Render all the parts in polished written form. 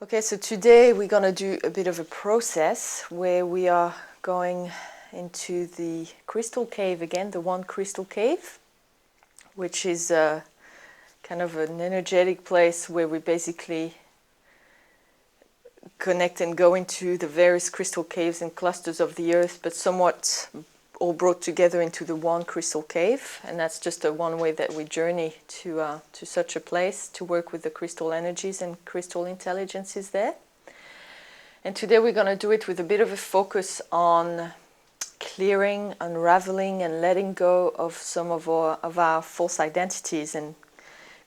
Okay, so today we're going to do a bit of a process where we are going into the crystal cave again, the one crystal cave, which is kind of an energetic place where we basically connect and go into the various crystal caves and clusters of the earth, but somewhat all brought together into the one crystal cave. And that's just one way that we journey to such a place to work with the crystal energies and crystal intelligences there. And today we're going to do it with a bit of a focus on clearing, unraveling, and letting go of some of our false identities and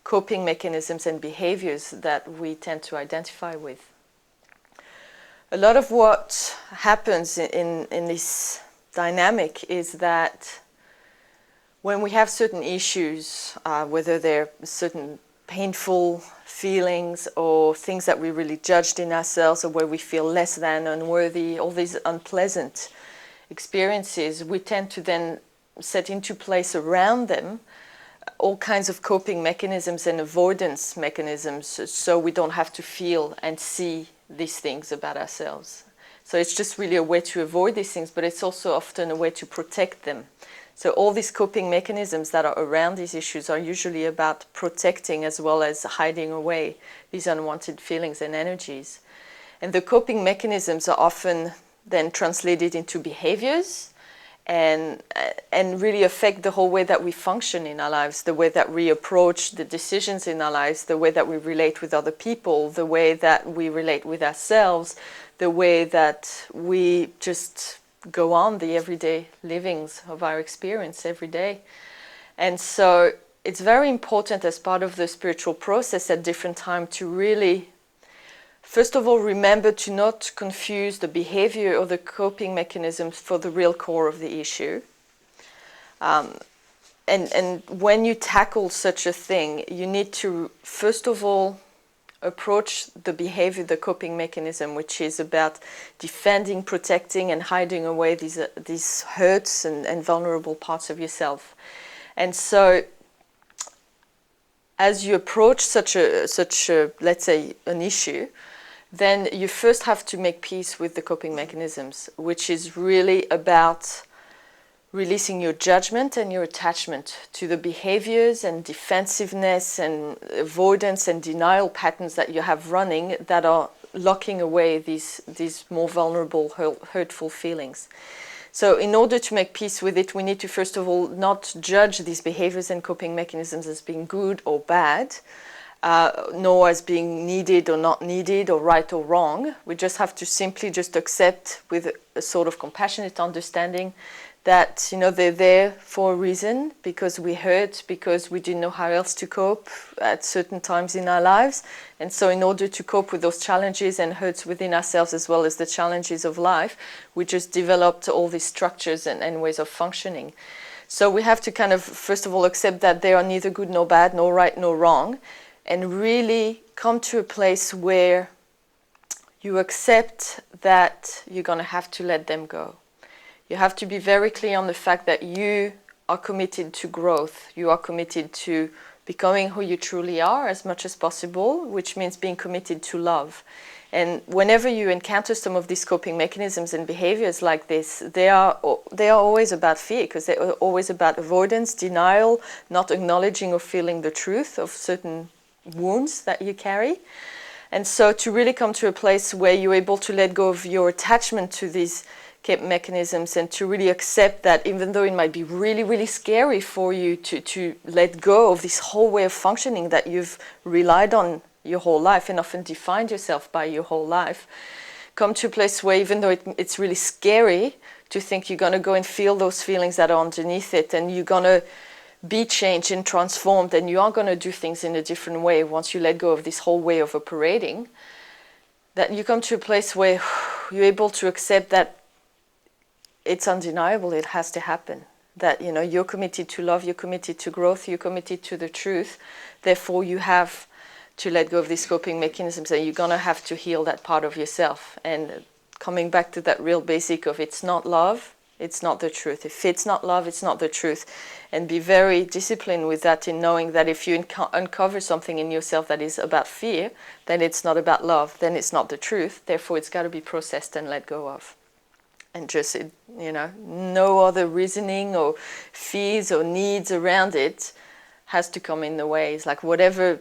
coping mechanisms and behaviors that we tend to identify with. A lot of what happens in this dynamic is that when we have certain issues, whether they're certain painful feelings or things that we really judged in ourselves, or where we feel less than, unworthy, all these unpleasant experiences, we tend to then set into place around them all kinds of coping mechanisms and avoidance mechanisms, so we don't have to feel and see these things about ourselves. So it's just really a way to avoid these things, but it's also often a way to protect them. So all these coping mechanisms that are around these issues are usually about protecting as well as hiding away these unwanted feelings and energies. And the coping mechanisms are often then translated into behaviors and really affect the whole way that we function in our lives, the way that we approach the decisions in our lives, the way that we relate with other people, the way that we relate with ourselves, the way that we just go on the everyday livings of our experience every day. And so it's very important as part of the spiritual process at different times to really, first of all, remember to not confuse the behavior or the coping mechanisms for the real core of the issue. And when you tackle such a thing, you need to, first of all, approach the behavior, the coping mechanism, which is about defending, protecting, and hiding away these hurts and vulnerable parts of yourself. And so as you approach such a let's say, an issue, then you first have to make peace with the coping mechanisms, which is really about releasing your judgment and your attachment to the behaviors and defensiveness and avoidance and denial patterns that you have running that are locking away these more vulnerable, hurtful feelings. So in order to make peace with it, we need to first of all not judge these behaviors and coping mechanisms as being good or bad, nor as being needed or not needed or right or wrong. We just have to simply just accept with a sort of compassionate understanding that, you know, they're there for a reason, because we hurt, because we didn't know how else to cope at certain times in our lives. And so in order to cope with those challenges and hurts within ourselves as well as the challenges of life, we just developed all these structures and ways of functioning. So we have to kind of, first of all, accept that they are neither good nor bad, nor right nor wrong, and really come to a place where you accept that you're going to have to let them go. You have to be very clear on the fact that you are committed to growth. You are committed to becoming who you truly are as much as possible, which means being committed to love. And whenever you encounter some of these coping mechanisms and behaviors like this, they are always about fear, because they're always about avoidance, denial, not acknowledging or feeling the truth of certain wounds that you carry. And so to really come to a place where you're able to let go of your attachment to these mechanisms and to really accept that even though it might be really, really scary for you to let go of this whole way of functioning that you've relied on your whole life and often defined yourself by your whole life, come to a place where even though it's really scary to think you're going to go and feel those feelings that are underneath it, and you're going to be changed and transformed, and you are going to do things in a different way once you let go of this whole way of operating, that you come to a place where you're able to accept that it's undeniable, it has to happen. That, you know, you're committed to love, you're committed to growth, you're committed to the truth. Therefore, you have to let go of these coping mechanisms, and you're going to have to heal that part of yourself. And coming back to that real basic of it's not love, It's not the truth. If it's not love, it's not the truth. And be very disciplined with that, in knowing that if you uncover something in yourself that is about fear, then it's not about love, then it's not the truth. Therefore, it's got to be processed and let go of. And just, no other reasoning or fears or needs around it has to come in the way. It's like whatever,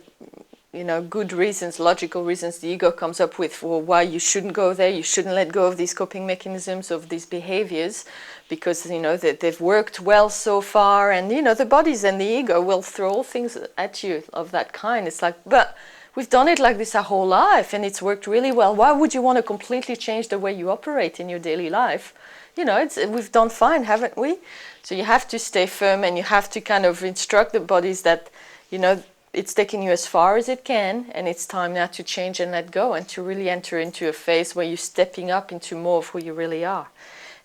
good reasons, logical reasons the ego comes up with for why you shouldn't go there, you shouldn't let go of these coping mechanisms, of these behaviors, because, they've worked well so far. And, the bodies and the ego will throw things at you of that kind. It's like, but we've done it like this our whole life and it's worked really well. Why would you want to completely change the way you operate in your daily life? We've done fine, haven't we? So you have to stay firm, and you have to kind of instruct the bodies that, it's taken you as far as it can, and it's time now to change and let go, and to really enter into a phase where you're stepping up into more of who you really are.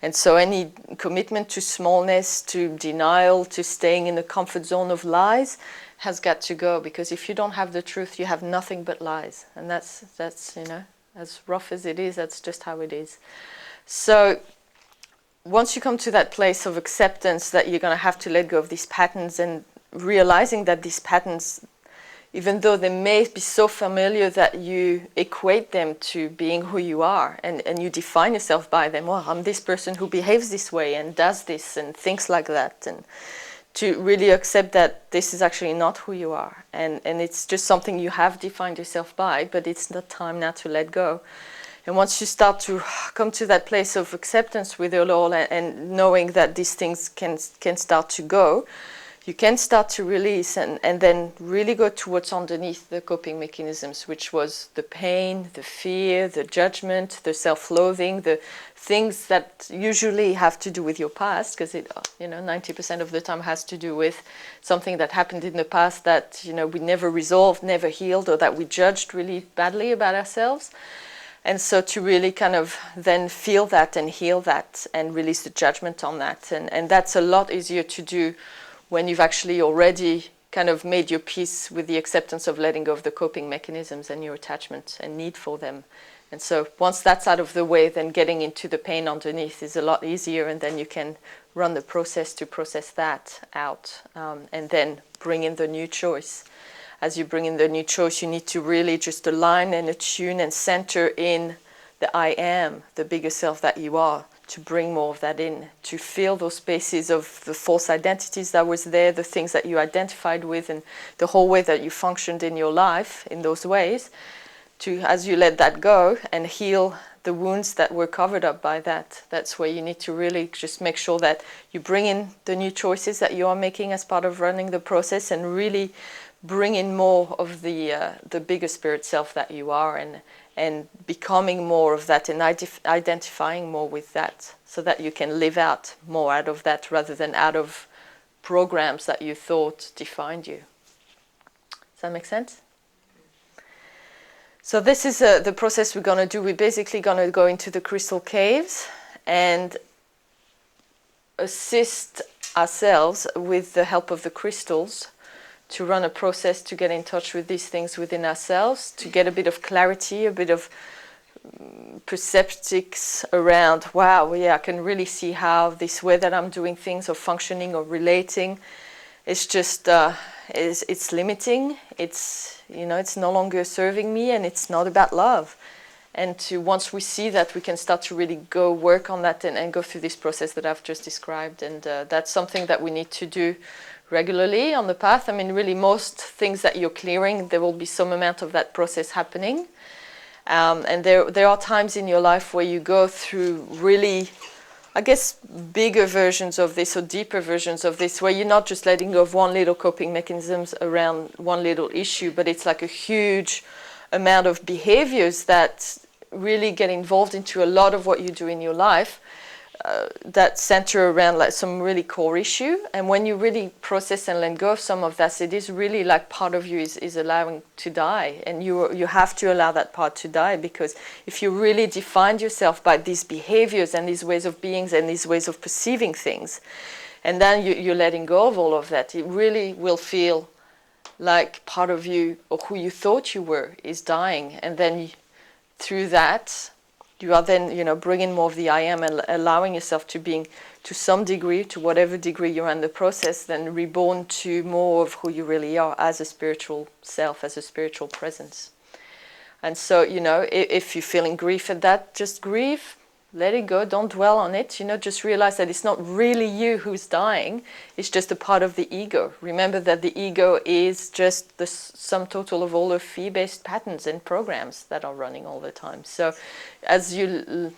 And so any commitment to smallness, to denial, to staying in the comfort zone of lies has got to go, because if you don't have the truth, you have nothing but lies. And that's as rough as it is, that's just how it is. So once you come to that place of acceptance that you're going to have to let go of these patterns, and realizing that these patterns, even though they may be so familiar that you equate them to being who you are, and you define yourself by them, well, I'm this person who behaves this way and does this and thinks like that, and to really accept that this is actually not who you are, and it's just something you have defined yourself by, but it's the time now to let go. And once you start to come to that place of acceptance with your all, and knowing that these things can start to go, you can start to release, and then really go to what's underneath the coping mechanisms, which was the pain, the fear, the judgment, the self-loathing, the things that usually have to do with your past, because it, 90% of the time has to do with something that happened in the past that, we never resolved, never healed, or that we judged really badly about ourselves. And so to really kind of then feel that and heal that and release the judgment on that. And that's a lot easier to do when you've actually already kind of made your peace with the acceptance of letting go of the coping mechanisms and your attachment and need for them. And so once that's out of the way, then getting into the pain underneath is a lot easier, and then you can run the process to process that out, and then bring in the new choice. As you bring in the new choice, you need to really just align and attune and center in the I am, the bigger self that you are, to bring more of that in, to feel those spaces of the false identities that was there, the things that you identified with, and the whole way that you functioned in your life in those ways, to, as you let that go and heal the wounds that were covered up by that, that's where you need to really just make sure that you bring in the new choices that you are making as part of running the process, and really bring in more of the bigger spirit self that you are, and becoming more of that, and identifying more with that, so that you can live out more out of that, rather than out of programs that you thought defined you. Does that make sense? So this is the process we're going to do. We're basically going to go into the crystal caves and assist ourselves with the help of the crystals to run a process to get in touch with these things within ourselves, to get a bit of clarity, a bit of perceptics around, wow, yeah, I can really see how this way that I'm doing things or functioning or relating, it's just, it's limiting, it's, it's no longer serving me, and it's not about love. And once we see that, we can start to really go work on that and go through this process that I've just described. And that's something that we need to do regularly on the path. I mean, really, most things that you're clearing, there will be some amount of that process happening. And there are times in your life where you go through really, I guess, bigger versions of this or deeper versions of this, where you're not just letting go of one little coping mechanisms around one little issue, but it's like a huge amount of behaviors that really get involved into a lot of what you do in your life, that center around like some really core issue. And when you really process and let go of some of that, it is really like part of you is allowing to die, and you have to allow that part to die, because if you really defined yourself by these behaviors and these ways of beings and these ways of perceiving things, and then you're letting go of all of that, it really will feel like part of you, or who you thought you were, is dying. And then through that, You are then, you know, bringing more of the I am and allowing yourself to being, to some degree, to whatever degree you're in the process, then reborn to more of who you really are as a spiritual self, as a spiritual presence. And so, you know, if you're feeling grief at that, just grieve, let it go, don't dwell on it, you know, just realize that it's not really you who's dying, it's just a part of the ego. Remember that the ego is just the sum total of all the fee-based patterns and programs that are running all the time. So as you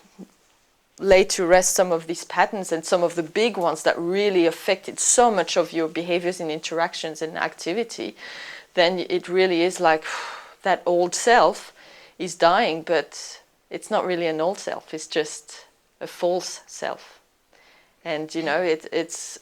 lay to rest some of these patterns and some of the big ones that really affected so much of your behaviors and interactions and activity, then it really is like that old self is dying, but it's not really an old self, it's just a false self. And you know, it's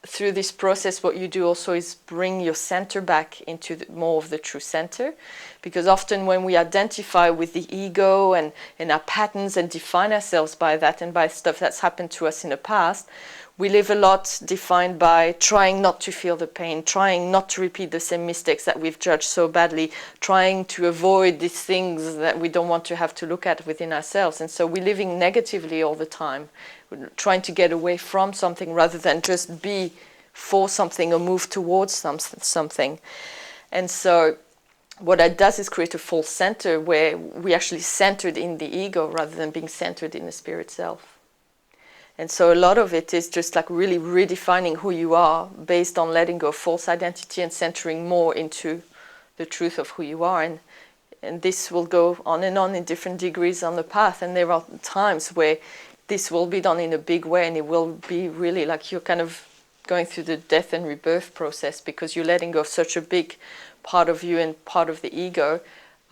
through this process what you do also is bring your center back into more of the true center, because often when we identify with the ego and our patterns and define ourselves by that and by stuff that's happened to us in the past, we live a lot defined by trying not to feel the pain, trying not to repeat the same mistakes that we've judged so badly, trying to avoid these things that we don't want to have to look at within ourselves. And so we're living negatively all the time, trying to get away from something rather than just be for something or move towards something. And so what that does is create a false center where we actually centered in the ego rather than being centered in the spirit self. And so a lot of it is just like really redefining who you are based on letting go of false identity and centering more into the truth of who you are. And this will go on and on in different degrees on the path. And there are times where this will be done in a big way, and it will be really like you're kind of going through the death and rebirth process because you're letting go of such a big part of you and part of the ego,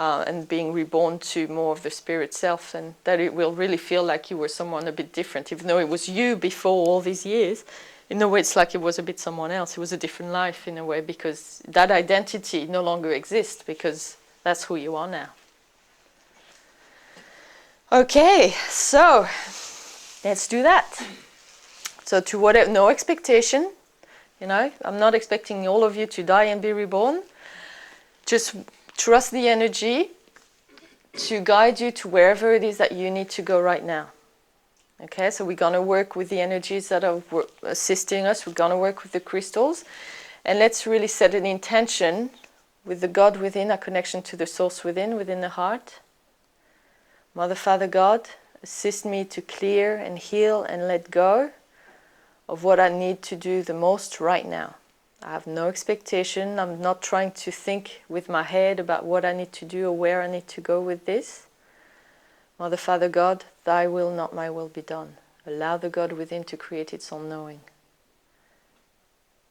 and being reborn to more of the spirit self, and that it will really feel like you were someone a bit different, even though it was you before all these years. In a way, it's like it was a bit someone else. It was a different life in a way, because that identity no longer exists, because that's who you are now. Okay, so let's do that. So to whatever, no expectation, you know, I'm not expecting all of you to die and be reborn. Just trust the energy to guide you to wherever it is that you need to go right now. Okay, so we're going to work with the energies that are assisting us. We're going to work with the crystals. And let's really set an intention with the God within, our connection to the source within the heart. Mother, Father, God, assist me to clear and heal and let go of what I need to do the most right now. I have no expectation. I'm not trying to think with my head about what I need to do or where I need to go with this. Mother, Father, God, thy will, not my will, be done. Allow the God within to create its own knowing.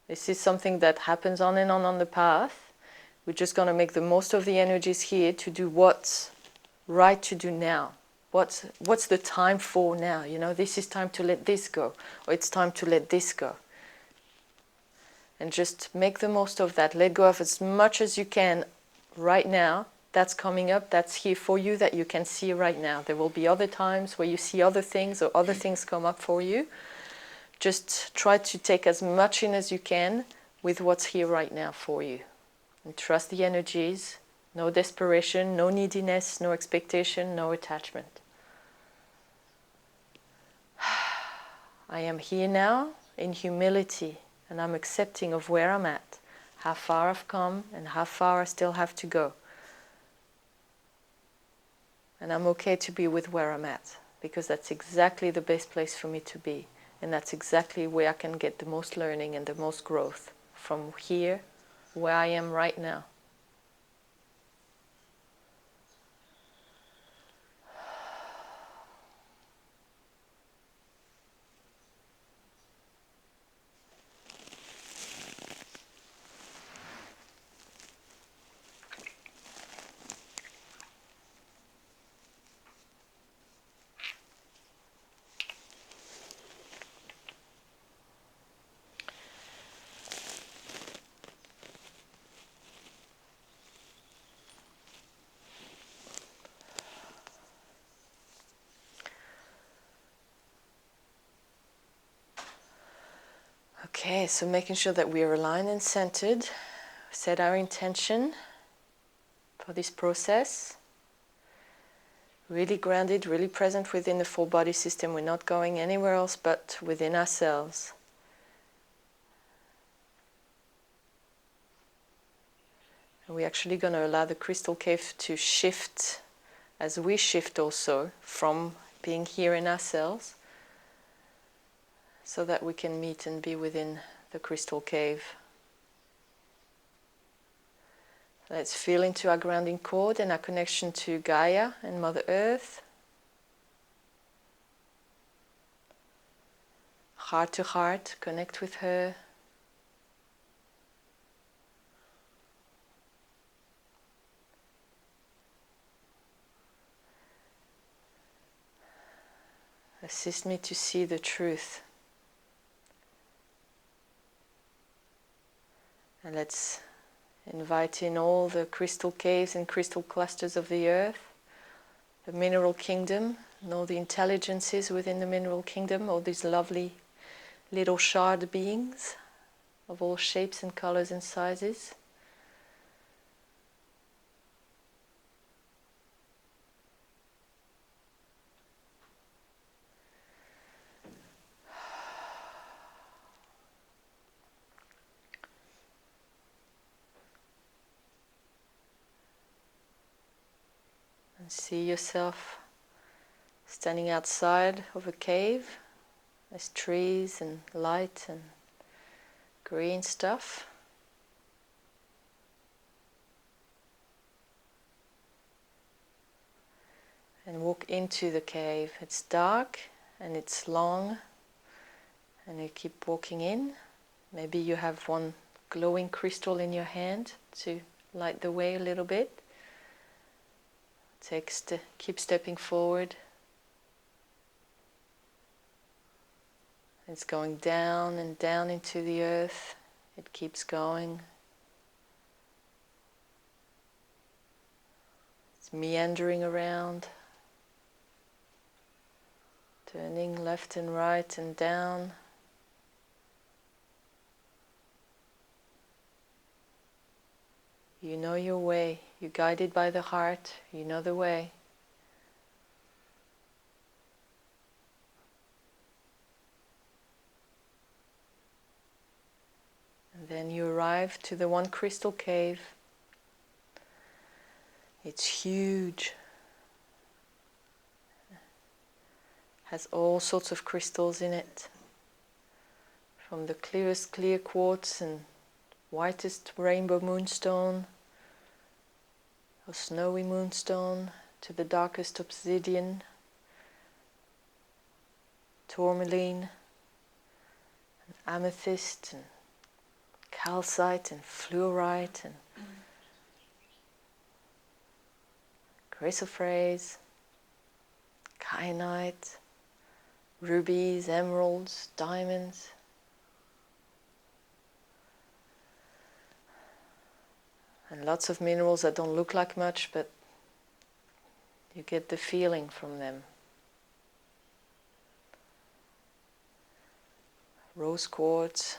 This is something that happens on and on the path. We're just going to make the most of the energies here to do what's right to do now. What's the time for now? You know, this is time to let this go, or it's time to let this go. And just make the most of that. Let go of as much as you can right now. That's coming up, that's here for you, that you can see right now. There will be other times where you see other things or other things come up for you. Just try to take as much in as you can with what's here right now for you. And trust the energies. No desperation, no neediness, no expectation, no attachment. I am here now in humility. And I'm accepting of where I'm at, how far I've come and how far I still have to go. And I'm okay to be with where I'm at, because that's exactly the best place for me to be. And that's exactly where I can get the most learning and the most growth, from here, where I am right now. Okay, so making sure that we are aligned and centered, set our intention for this process. really grounded, really present within the full body system. We're not going anywhere else but within ourselves. And we're actually going to allow the crystal cave to shift as we shift also from being here in ourselves, so that we can meet and be within the crystal cave. Let's feel into our grounding cord and our connection to Gaia and Mother Earth. Heart to heart, connect with her. Assist me to see the truth. And let's invite in all the crystal caves and crystal clusters of the earth, the mineral kingdom, and all the intelligences within the mineral kingdom, all these lovely little shard beings of all shapes and colors and sizes. And see yourself standing outside of a cave. There's trees and light and green stuff. And walk into the cave. It's dark and it's long, and you keep walking in. Maybe you have one glowing crystal in your hand to light the way a little bit. Keep stepping forward. It's going down and down into the earth. It keeps going. It's meandering around, turning left and right and down. You know your way. You're guided by the heart. You know the way. And then you arrive to the one crystal cave. It's huge. Has all sorts of crystals in it. From the clearest clear quartz and whitest rainbow moonstone, or snowy moonstone, to the darkest obsidian, tourmaline, and amethyst, and calcite, and fluorite, and chrysoprase, kyanite, rubies, emeralds, diamonds. And lots of minerals that don't look like much, but you get the feeling from them. Rose quartz,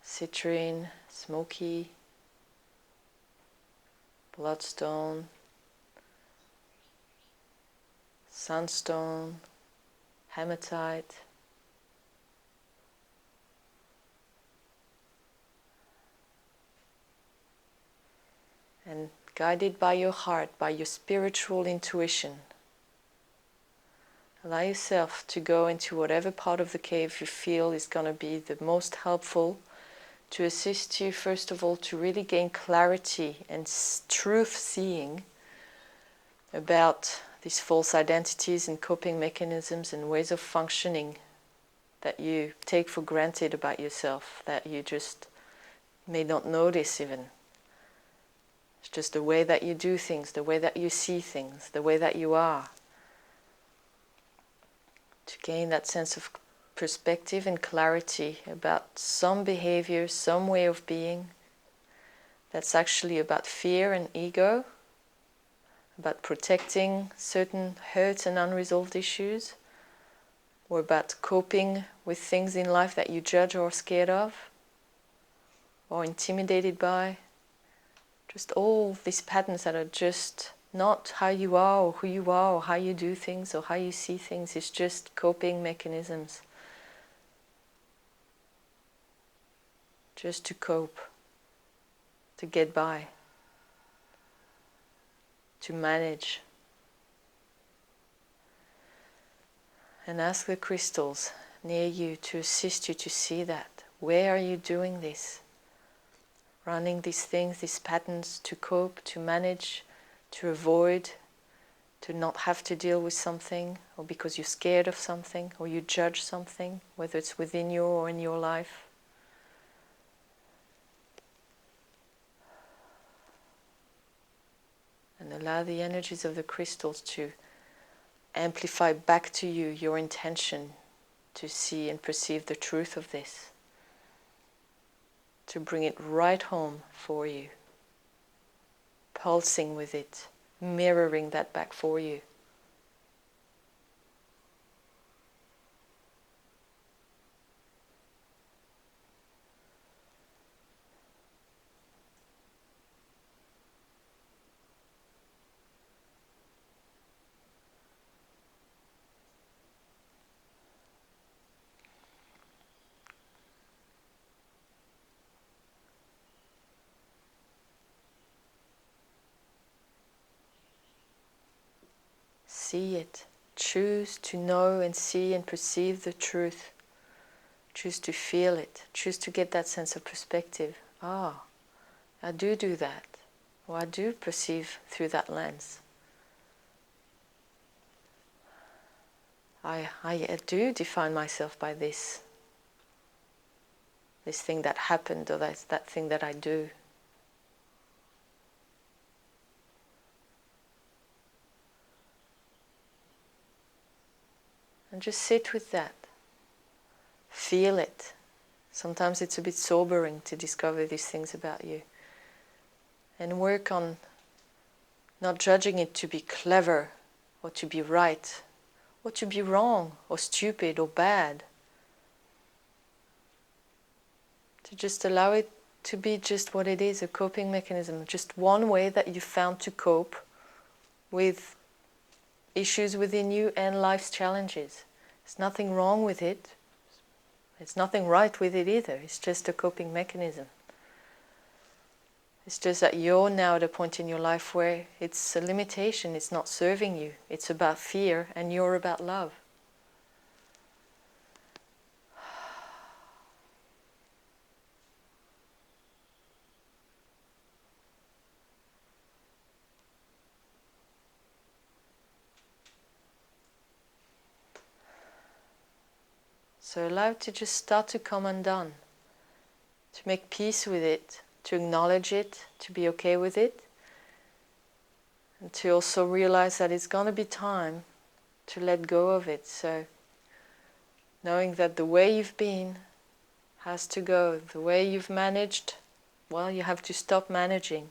citrine, smoky, bloodstone, sunstone, hematite. And guided by your heart, by your spiritual intuition, allow yourself to go into whatever part of the cave you feel is going to be the most helpful to assist you, first of all, to really gain clarity and truth seeing about these false identities and coping mechanisms and ways of functioning that you take for granted about yourself, that you just may not notice even. It's just the way that you do things, the way that you see things, the way that you are. To gain that sense of perspective and clarity about some behavior, some way of being that's actually about fear and ego, about protecting certain hurts and unresolved issues, or about coping with things in life that you judge or are scared of, or intimidated by. Just all these patterns that are just not how you are or who you are or how you do things or how you see things. It's just coping mechanisms. Just to cope, to get by, to manage. And ask the crystals near you to assist you to see that. Where are you doing this? Running these things, these patterns to cope, to manage, to avoid, to not have to deal with something, or because you're scared of something, or you judge something, whether it's within you or in your life. And allow the energies of the crystals to amplify back to you your intention to see and perceive the truth of this, to bring it right home for you, pulsing with it, mirroring that back for you. See it. Choose to know and see and perceive the truth. Choose to feel it. Choose to get that sense of perspective. Ah, I do that. Or I do perceive through that lens. I do define myself by this thing that happened, or that thing that I do. And just sit with that. Feel it. Sometimes it's a bit sobering to discover these things about you. And work on not judging it to be clever, or to be right, or to be wrong, or stupid, or bad. To just allow it to be just what it is, a coping mechanism. Just one way that you found to cope with issues within you and life's challenges. There's nothing wrong with it. There's nothing right with it either. It's just a coping mechanism. It's just that you're now at a point in your life where it's a limitation, it's not serving you. It's about fear and you're about love. So allow it to just start to come undone, to make peace with it, to acknowledge it, to be okay with it, and to also realize that it's going to be time to let go of it. So knowing that the way you've been has to go, the way you've managed, well, you have to stop managing.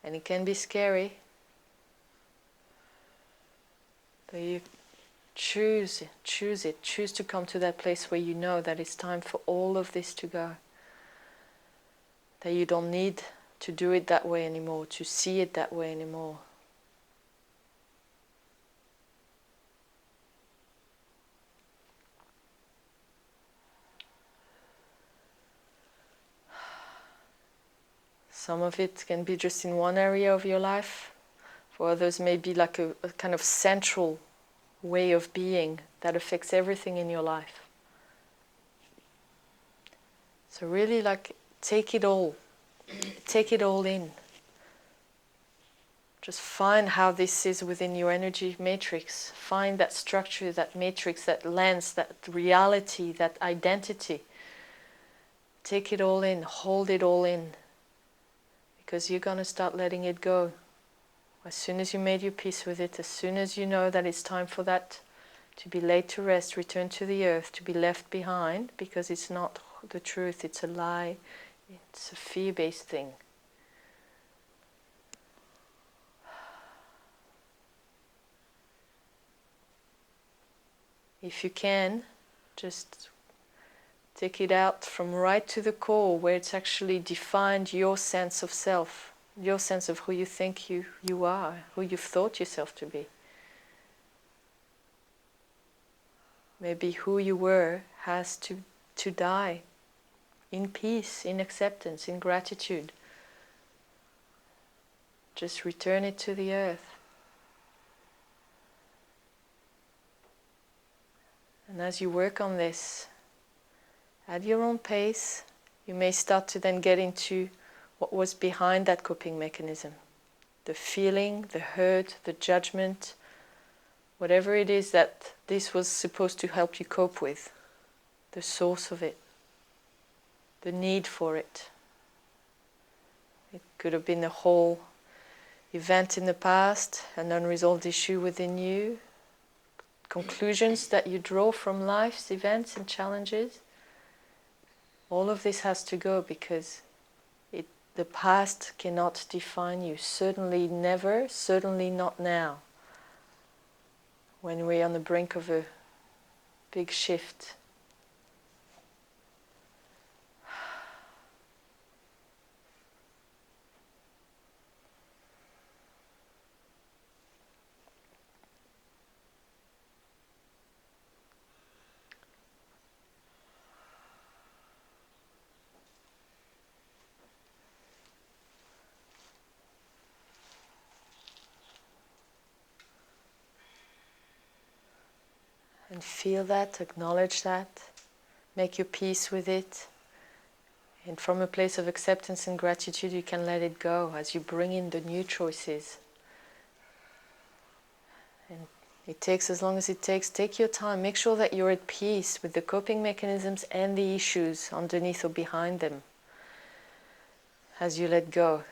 And it can be scary. But you choose to come to that place where you know that it's time for all of this to go. That you don't need to do it that way anymore, to see it that way anymore. Some of it can be just in one area of your life. For others, maybe like a kind of central way of being that affects everything in your life. So really take it all in. Just find how this is within your energy matrix. Find that structure, that matrix, that lens, that reality, that identity. Take it all in, hold it all in. Because you're going to start letting it go. As soon as you made your peace with it, as soon as you know that it's time for that to be laid to rest, return to the earth, to be left behind, because it's not the truth, it's a lie, it's a fear-based thing. If you can, just Take it out from right to the core, where it's actually defined your sense of self, your sense of who you think you are, who you've thought yourself to be. Maybe who you were has to die in peace, in acceptance, in gratitude. Just return it to the earth. And as you work on this, at your own pace, you may start to then get into what was behind that coping mechanism. The feeling, the hurt, the judgment, whatever it is that this was supposed to help you cope with, the source of it, the need for it. It could have been a whole event in the past, an unresolved issue within you, conclusions that you draw from life's events and challenges. All of this has to go, because the past cannot define you. Certainly never, certainly not now, when we're on the brink of a big shift. And feel that, acknowledge that, make your peace with it. And from a place of acceptance and gratitude, you can let it go as you bring in the new choices. And it takes as long as it takes. Take your time. Make sure that you're at peace with the coping mechanisms and the issues underneath or behind them as you let go.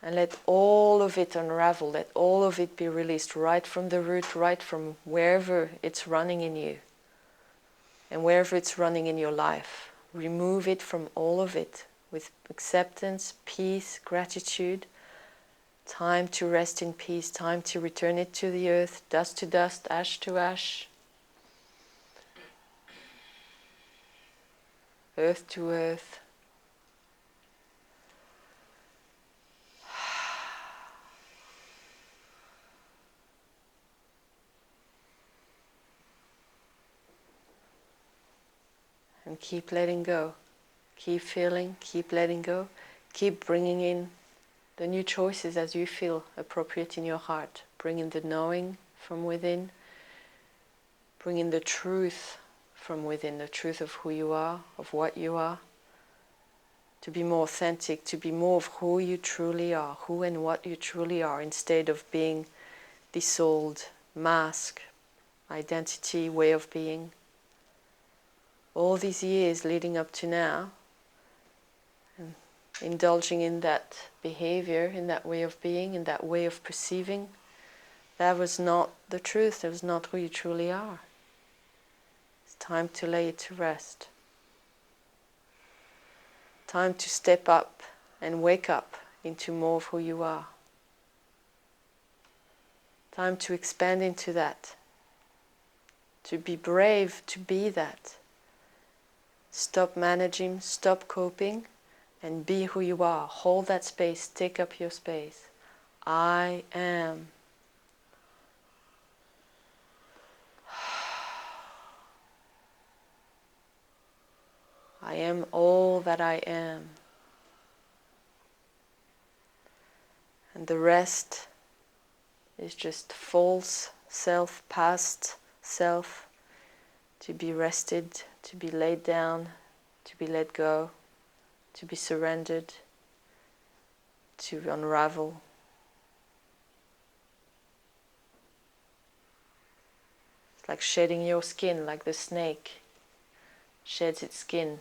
And let all of it unravel, let all of it be released right from the root, right from wherever it's running in you and wherever it's running in your life. Remove it from all of it with acceptance, peace, gratitude. Time to rest in peace, time to return it to the earth, dust to dust, ash to ash, earth to earth. And keep letting go. Keep feeling, keep letting go. Keep bringing in the new choices as you feel appropriate in your heart. Bring in the knowing from within. Bring in the truth from within, the truth of who you are, of what you are. To be more authentic, to be more of who you truly are, who and what you truly are, instead of being this old mask, identity, way of being. All these years leading up to now, and indulging in that behavior, in that way of being, in that way of perceiving, that was not the truth, that was not who you truly are. It's time to lay it to rest. Time to step up and wake up into more of who you are. Time to expand into that. To be brave, to be that. Stop managing, stop coping, and be who you are. Hold that space, take up your space. I am. I am all that I am. And the rest is just false self, past self, to be rested, to be laid down, to be let go, to be surrendered, to unravel. It's like shedding your skin, like the snake sheds its skin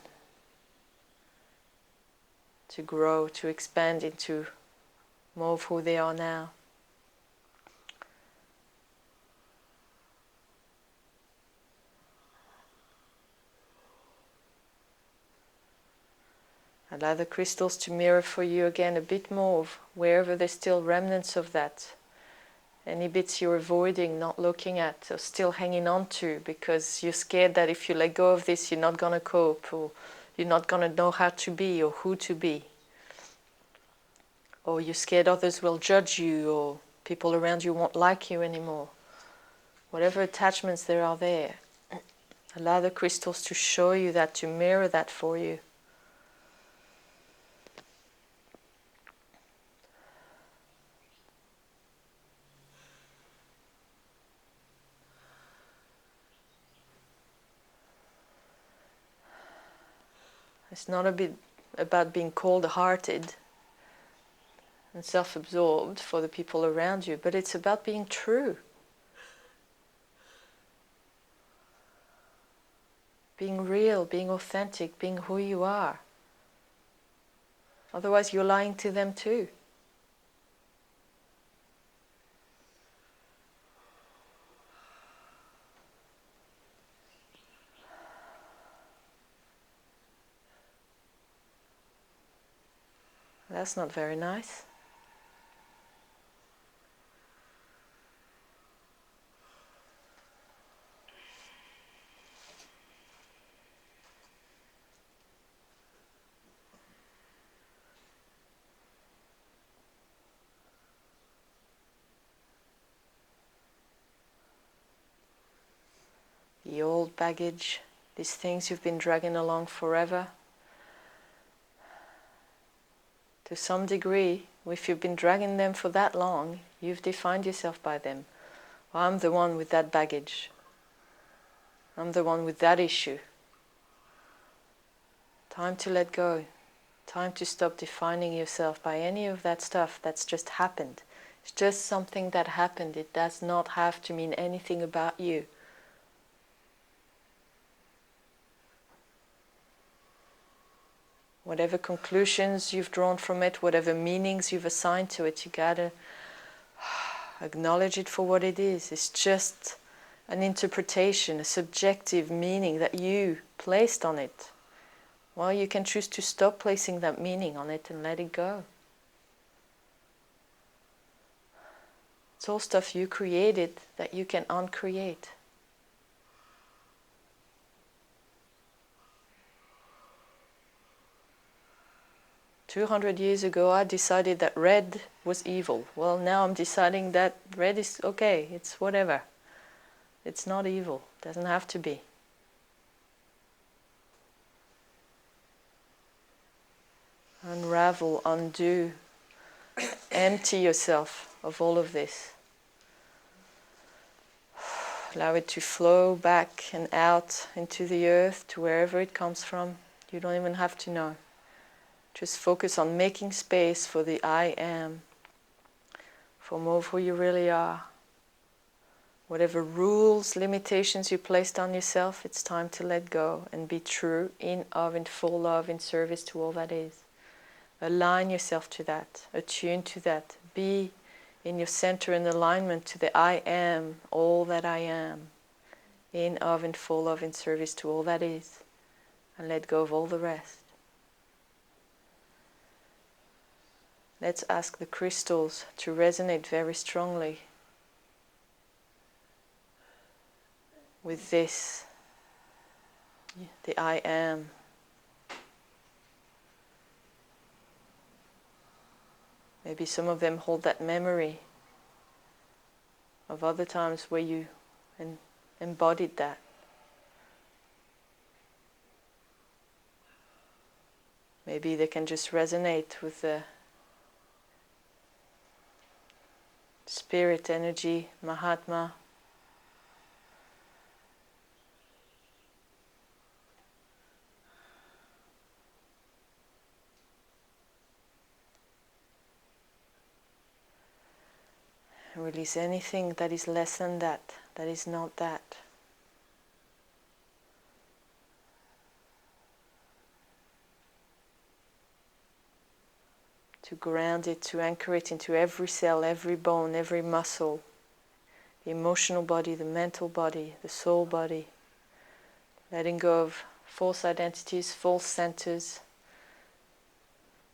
to grow, to expand into more of who they are now. Allow the crystals to mirror for you again a bit more of wherever there's still remnants of that Any bits you're avoiding, not looking at, or still hanging on to because you're scared that if you let go of this, you're not going to cope, or you're not going to know how to be or who to be. Or you're scared others will judge you, or people around you won't like you anymore. Whatever attachments there are there, allow the crystals to show you that, to mirror that for you. It's not a bit about being cold-hearted and self-absorbed for the people around you, but it's about being true. Being real, being authentic, being who you are. Otherwise you're lying to them too. That's not very nice. The old baggage, these things you've been dragging along forever. To some degree, if you've been dragging them for that long, you've defined yourself by them. Well, I'm the one with that baggage. I'm the one with that issue. Time to let go. Time to stop defining yourself by any of that stuff that's just happened. It's just something that happened. It does not have to mean anything about you. Whatever conclusions you've drawn from it, whatever meanings you've assigned to it, you gotta acknowledge it for what it is. It's just an interpretation, a subjective meaning that you placed on it. Well, you can choose to stop placing that meaning on it and let it go. It's all stuff you created that you can uncreate. "200 years ago I decided that red was evil. Well, now I'm deciding that red is okay, it's whatever. It's not evil, it doesn't have to be." Unravel, undo, empty yourself of all of this. Allow it to flow back and out into the earth, to wherever it comes from. You don't even have to know. Just focus on making space for the I am, for more of who you really are. Whatever rules, limitations you placed on yourself, it's time to let go and be true in, of, in full love, in service to all that is. Align yourself to that, attune to that. Be in your center in alignment to the I am, all that I am, in, of, in full love, in service to all that is, and let go of all the rest. Let's ask the crystals to resonate very strongly with this, the I am. Maybe some of them hold that memory of other times where you embodied that. Maybe they can just resonate with the spirit energy, Mahatma. Release anything that is less than that, that is not that. To ground it, to anchor it into every cell, every bone, every muscle, the emotional body, the mental body, the soul body. Letting go of false identities, false centers,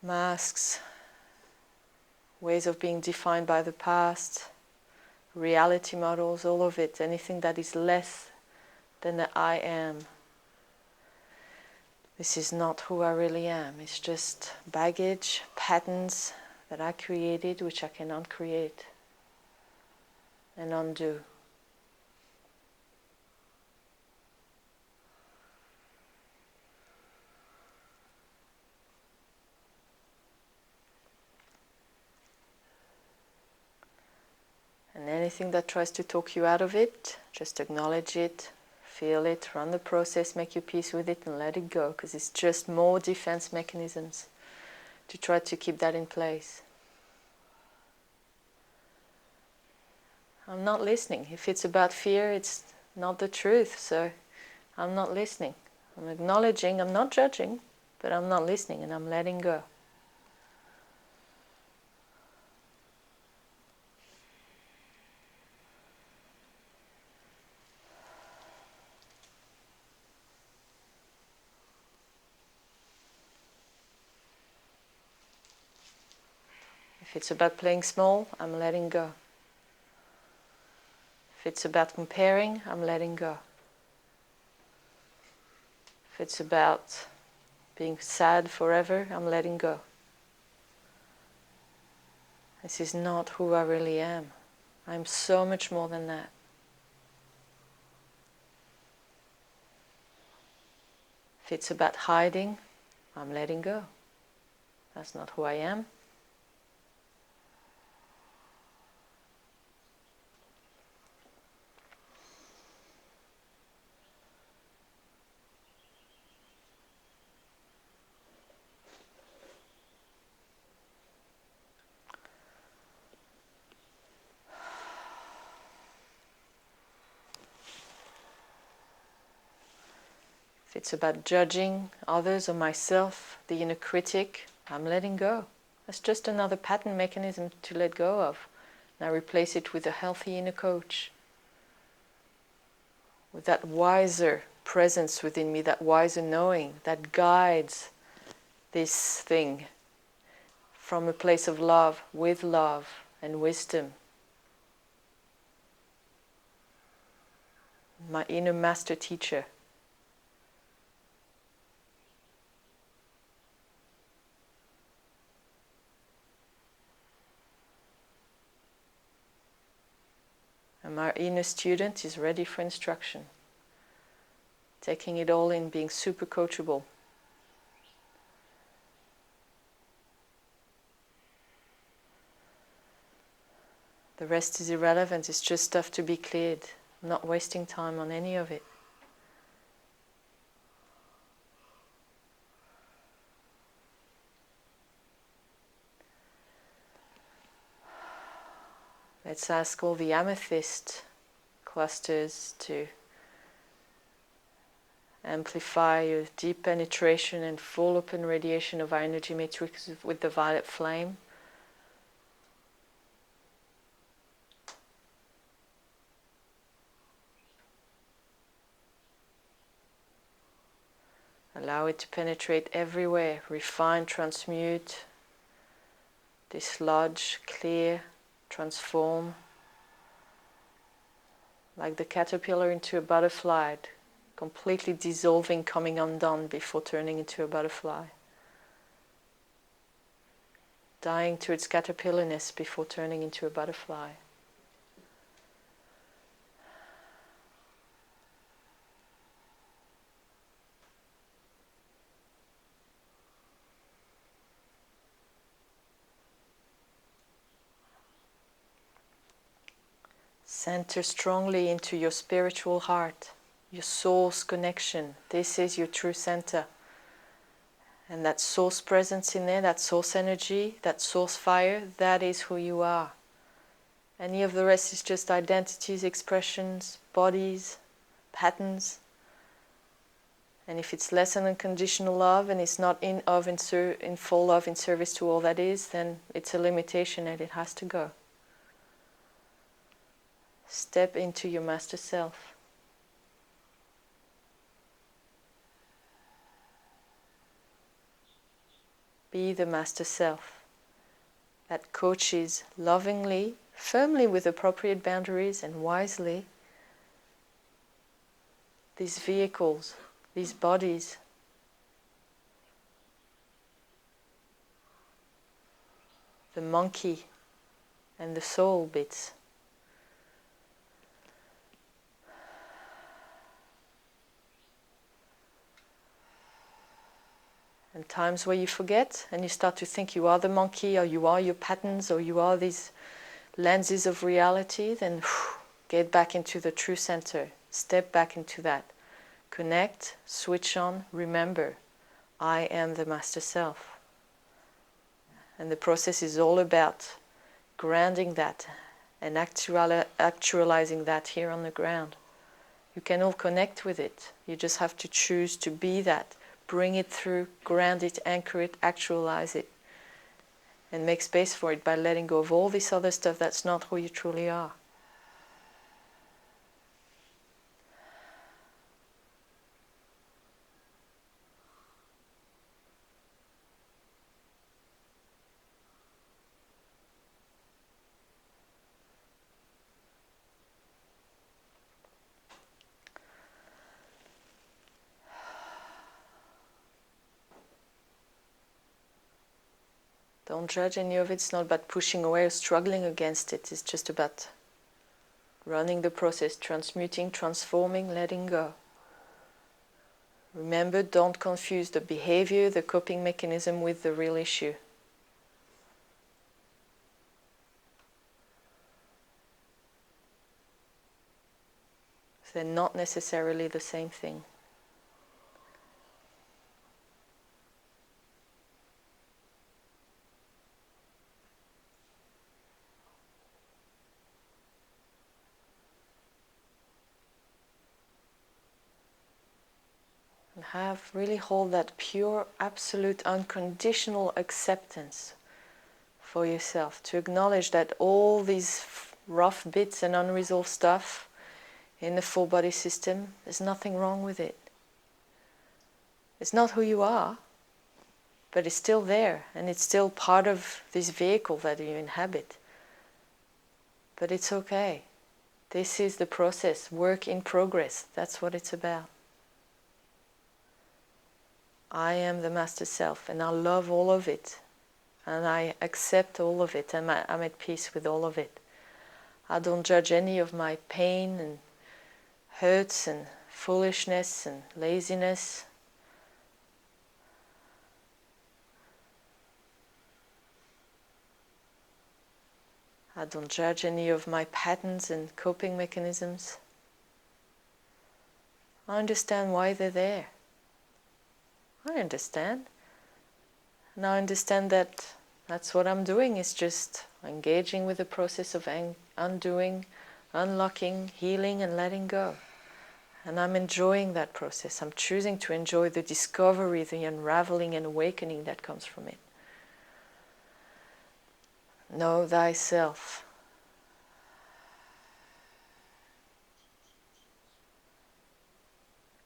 masks, ways of being defined by the past, reality models, all of it, anything that is less than the I am. This is not who I really am. It's just baggage, patterns that I created, which I can uncreate and undo. And anything that tries to talk you out of it, just acknowledge it, feel it, run the process, make your peace with it, and let it go, because it's just more defense mechanisms to try to keep that in place. I'm not listening. If it's about fear, it's not the truth, so I'm not listening. I'm acknowledging, I'm not judging, but I'm not listening, and I'm letting go. If it's about playing small, I'm letting go. If it's about comparing, I'm letting go. If it's about being sad forever, I'm letting go. This is not who I really am. I'm so much more than that. If it's about hiding, I'm letting go. That's not who I am. If it's about judging others or myself, the inner critic, I'm letting go. That's just another pattern mechanism to let go of. Now replace it with a healthy inner coach. With that wiser presence within me, that wiser knowing that guides this thing from a place of love, with love and wisdom. My inner master teacher. And my inner student is ready for instruction. Taking it all in, being super coachable. The rest is irrelevant, it's just stuff to be cleared. I'm not wasting time on any of it. Let's ask all the amethyst clusters to amplify your deep penetration and full open radiation of our energy matrix with the violet flame. Allow it to penetrate everywhere, refine, transmute, dislodge, clear, transform, like the caterpillar into a butterfly, completely dissolving, coming undone before turning into a butterfly. Dying to its caterpillarness before turning into a butterfly. Center strongly into your spiritual heart, your soul's connection. This is your true center. And that source presence in there, that source energy, that source fire, that is who you are. Any of the rest is just identities, expressions, bodies, patterns. And if it's less than unconditional love and it's not in full love in service to all that is, then it's a limitation and it has to go. Step into your master self. Be the master self that coaches lovingly firmly with appropriate boundaries and wisely, these vehicles, these bodies, the monkey and the soul bits. And times where you forget and you start to think you are the monkey, or you are your patterns, or you are these lenses of reality, then get back into the true center. Step back into that. Connect, switch on, remember, I am the Master Self. And the process is all about grounding that and actualizing that here on the ground. You can all connect with it. You just have to choose to be that. Bring it through, ground it, anchor it, actualize it. And make space for it by letting go of all this other stuff that's not who you truly are. Don't judge any of it. It's not about pushing away or struggling against it. It's just about running the process, transmuting, transforming, letting go. Remember, don't confuse the behavior, the coping mechanism with the real issue. They're not necessarily the same thing. And really hold that pure, absolute, unconditional acceptance for yourself. To acknowledge that all these rough bits and unresolved stuff in the full body system, there's nothing wrong with it. It's not who you are, but it's still there, and it's still part of this vehicle that you inhabit. But it's okay. This is the process, work in progress. That's what it's about. I am the Master Self, and I love all of it. And I accept all of it, and I'm at peace with all of it. I don't judge any of my pain and hurts and foolishness and laziness. I don't judge any of my patterns and coping mechanisms. I understand why they're there. I understand. And I understand that that's what I'm doing, is just engaging with the process of undoing, unlocking, healing and letting go. And I'm enjoying that process. I'm choosing to enjoy the discovery, the unraveling and awakening that comes from it. Know thyself.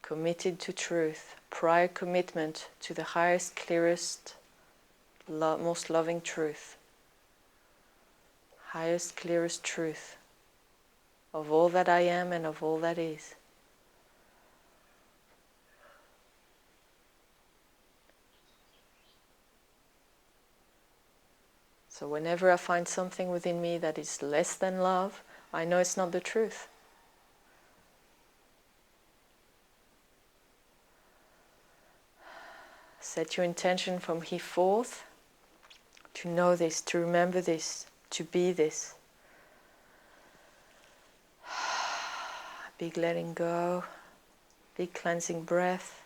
Committed to truth, prior commitment to the highest, clearest, most loving truth. Highest, clearest truth of all that I am and of all that is. So whenever I find something within me that is less than love, I know it's not the truth. Set your intention from here forth to know this, to remember this, to be this. Big letting go, big cleansing breath.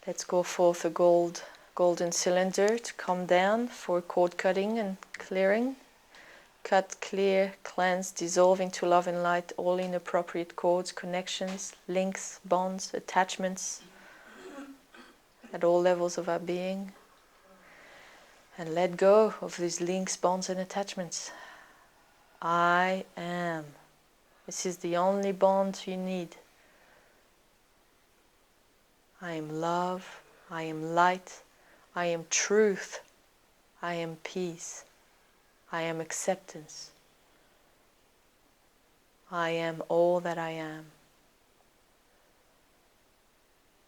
Let's go forth a golden cylinder to come down for cord cutting and clearing. Cut, clear, cleanse, dissolve into love and light all inappropriate cords, connections, links, bonds, attachments at all levels of our being. And let go of these links, bonds and attachments. I am. This is the only bond you need. I am love, I am light, I am truth. I am peace. I am acceptance. I am all that I am.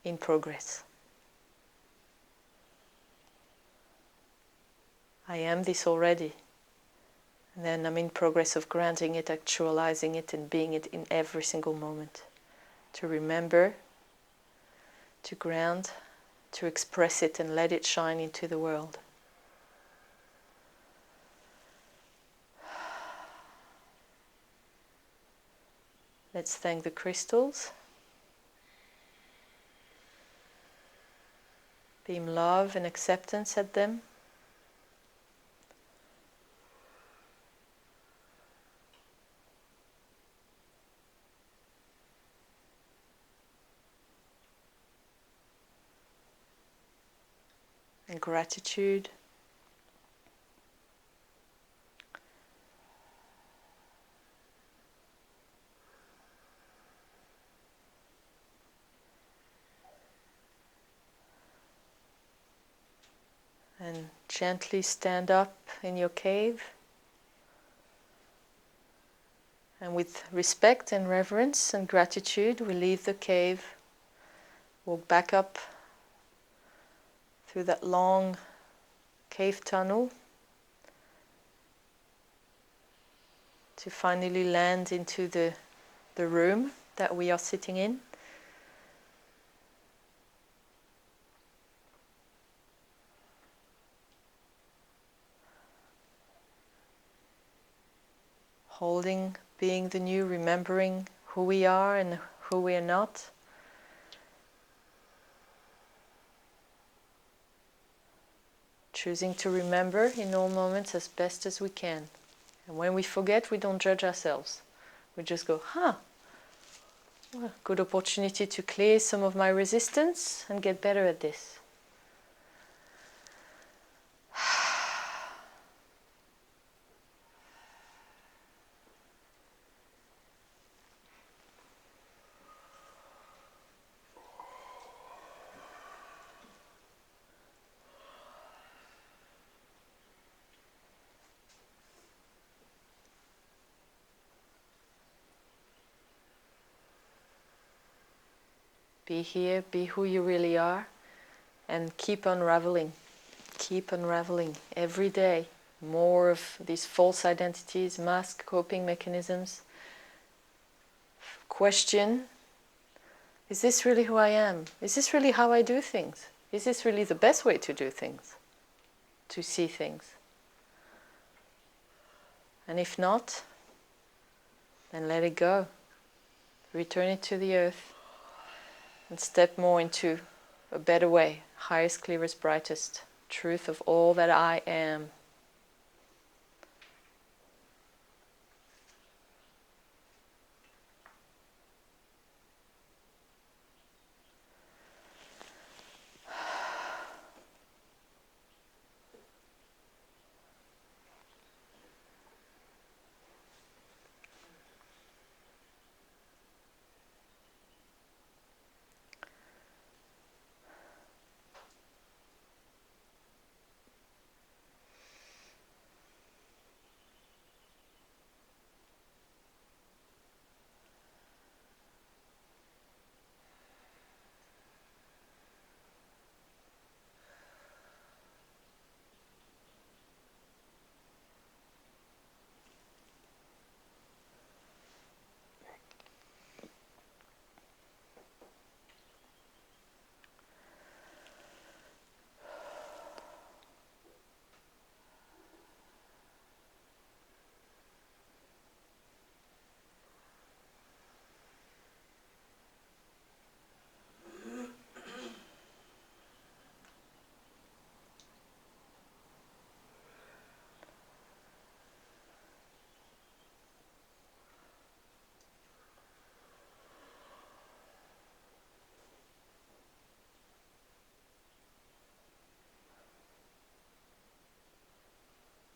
In progress. I am this already. And then I'm in progress of granting it, actualizing it, and being it in every single moment. To remember, to ground, to express it and let it shine into the world. Let's thank the crystals. Beam love and acceptance at them. And gratitude. And gently stand up in your cave. And with respect and reverence and gratitude, we leave the cave, walk back up through that long cave tunnel to finally land into the room that we are sitting in. Holding, being the new, remembering who we are and who we are not. Choosing to remember in all moments as best as we can. And when we forget, we don't judge ourselves. We just go, well, good opportunity to clear some of my resistance and get better at this. Be here, be who you really are, and keep unraveling. Keep unraveling every day. More of these false identities, mask coping mechanisms. Question, is this really who I am? Is this really how I do things? Is this really the best way to do things? To see things? And if not, then let it go. Return it to the earth. And step more into a better way, highest, clearest, brightest truth of all that I am.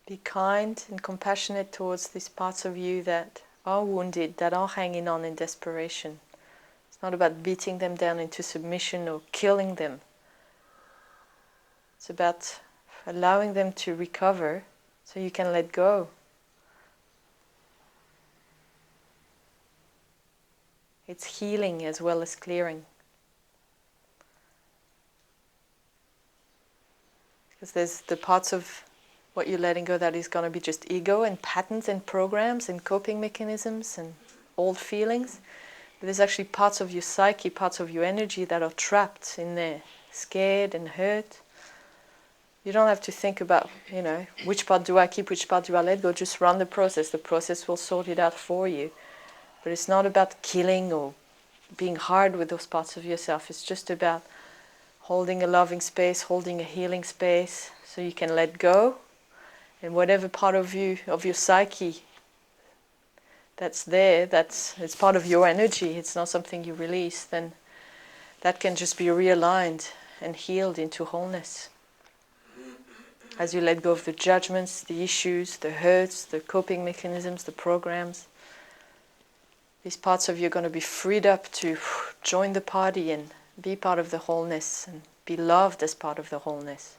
Be kind and compassionate towards these parts of you that are wounded, that are hanging on in desperation. It's not about beating them down into submission or killing them. It's about allowing them to recover so you can let go. It's healing as well as clearing. Because there's the parts of what you're letting go that is going to be just ego and patterns and programs and coping mechanisms and old feelings. But there's actually parts of your psyche, parts of your energy that are trapped in there, scared and hurt. You don't have to think about, which part do I keep, which part do I let go. Just run the process. The process will sort it out for you. But it's not about killing or being hard with those parts of yourself. It's just about holding a loving space, holding a healing space, so you can let go. And whatever part of you, of your psyche that's there, it's part of your energy, it's not something you release, then that can just be realigned and healed into wholeness. As you let go of the judgments, the issues, the hurts, the coping mechanisms, the programs, these parts of you are going to be freed up to join the party and be part of the wholeness and be loved as part of the wholeness.